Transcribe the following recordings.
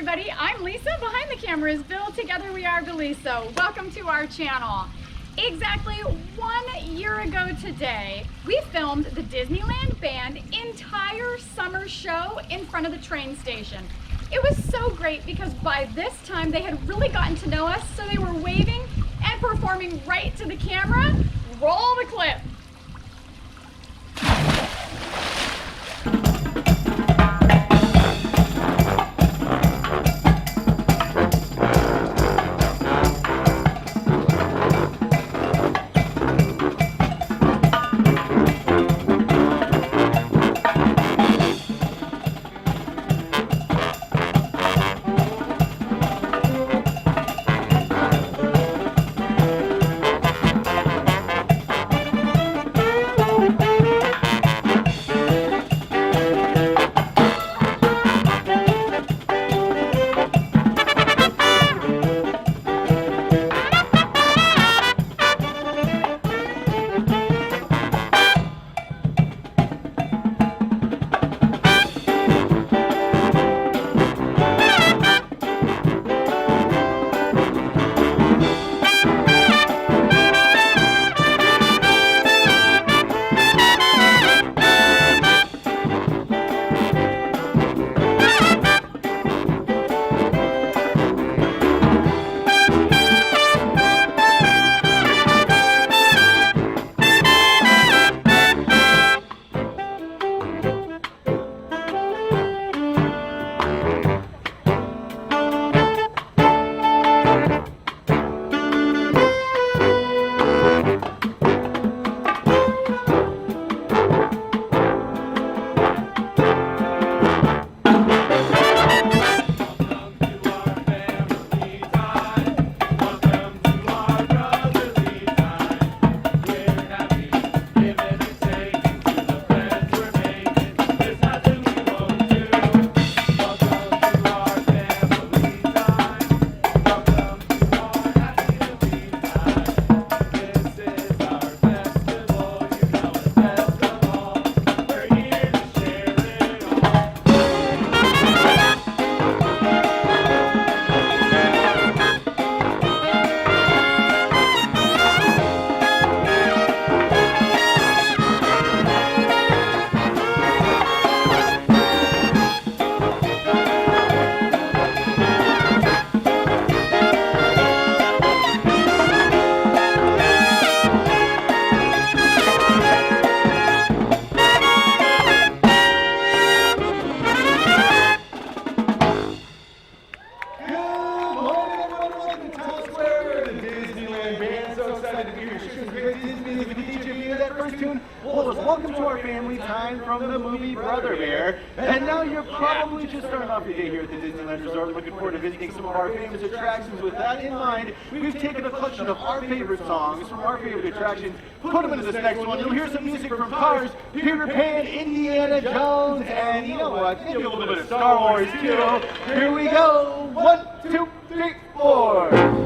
everybody. I'm Lisa. Behind the camera is Bill. Together we are Billisa. Welcome to our channel. Exactly 1 year ago today, we filmed the Disneyland Band entire summer show in front of the train station. It was so great because by this time they had really gotten to know us, so they were waving and performing right to the camera. Roll the clip. Welcome to our family time from the movie Brother Bear. And now you're probably just starting off your day here at the Disneyland Resort, looking forward to visiting some of our famous attractions. With that in mind, we've taken a collection of our favorite songs from our favorite attractions, put them into this next one. You'll hear some music from Cars, Peter Pan, Indiana Jones, and you know what, maybe a little bit of Star Wars too. Here we go. 1, 2, 3, 4.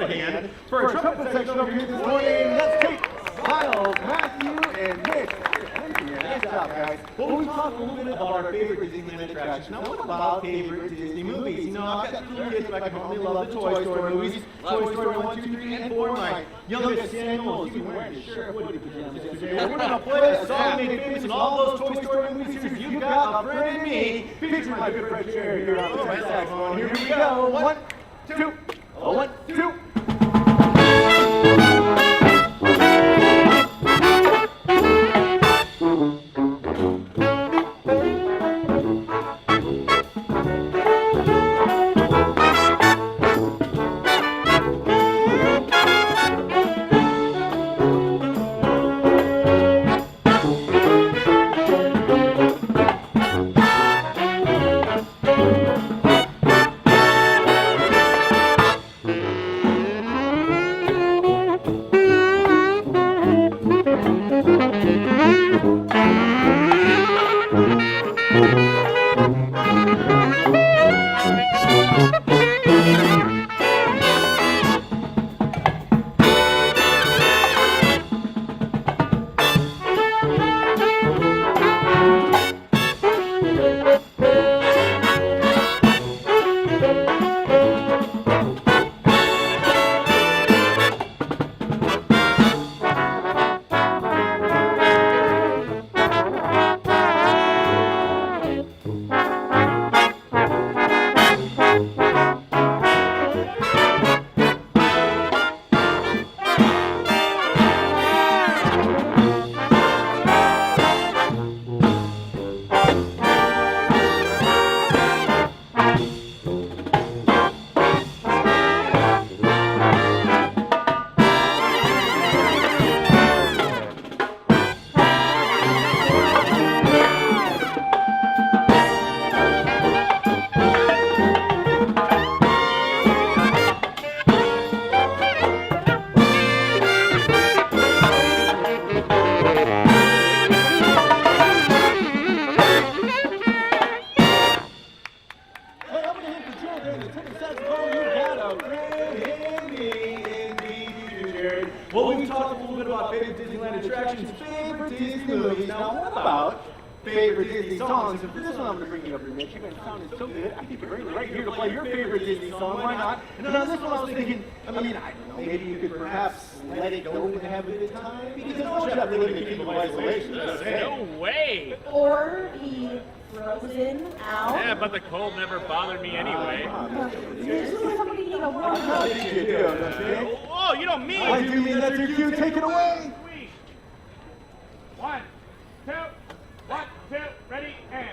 hand for a trumpet section over here this morning. Let's take Miles, Matthew, and Nick. Thank you. Nice job, guys. Well, we talked a little bit about our favorite Disneyland attractions. Now, what about favorite Disney movies? You know, I've got little kids back at home. They love the Toy Story movies. Toy Story 1, 2, 3, and 4. My youngest Samuel is even wearing his Sheriff Woody pajamas yesterday. We're going to play a song made famous in all those Toy Story movies. Here's You've Got a Friend in Me, featuring my good friend Jerry here on the saxophone. Here we go. 1, 2, 1, 2. during the tenor saxophone, you got a friend in me, indeed you do, Jared. Well, we talked a little bit about favorite Disneyland attractions, favorite Disney movies. Now, what about favorite Disney songs? And for this one, I'm going to bring you up here, Mitch. You guys sounded so good. I think you're right here to play your favorite Disney song. Why not? And on this one, I was thinking, I don't know, maybe you could perhaps let it go and have a good time? Because don't you have to live in people in isolation. No way! Or be frozen out. Yeah, but the cold never bothered me anyway. Somebody need a warm I think you do, don't you think? Oh, you don't mean I do mean that's your cue. Take it away. 1, 2, 1, 2, ready, and.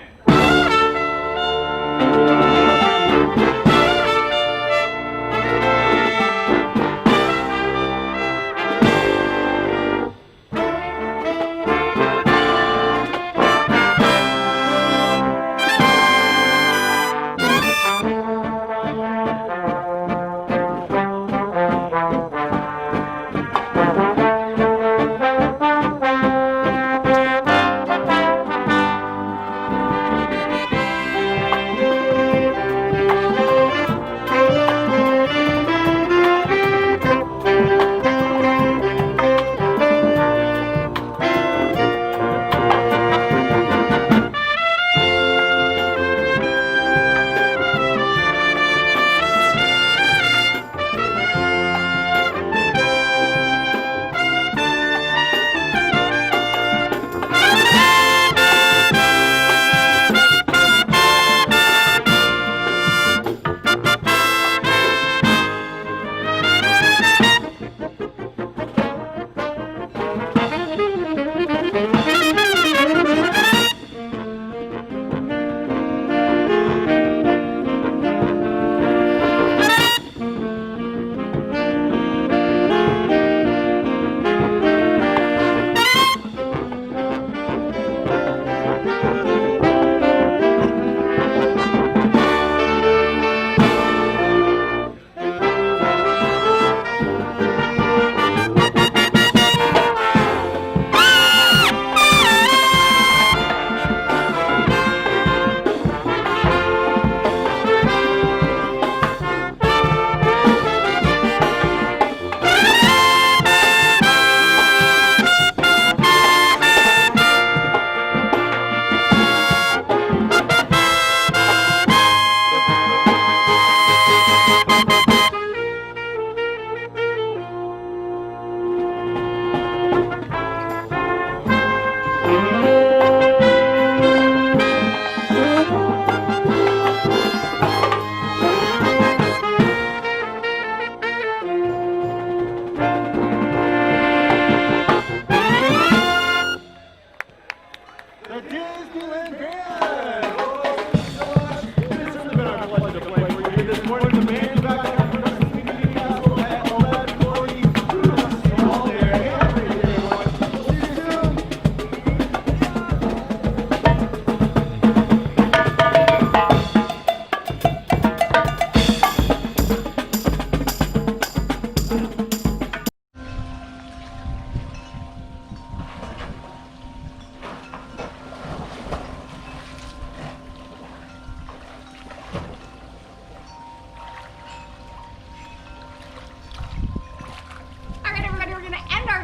The Disneyland Band! Oh, thank you so much. It's certainly been our pleasure to play for you here this morning. The band's back on the first community castle at 11:40. You're all there. Hey, everyone. We'll see you soon.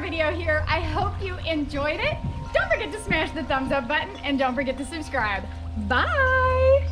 Video here. I hope you enjoyed it. Don't forget to smash the thumbs up button and don't forget to subscribe. Bye!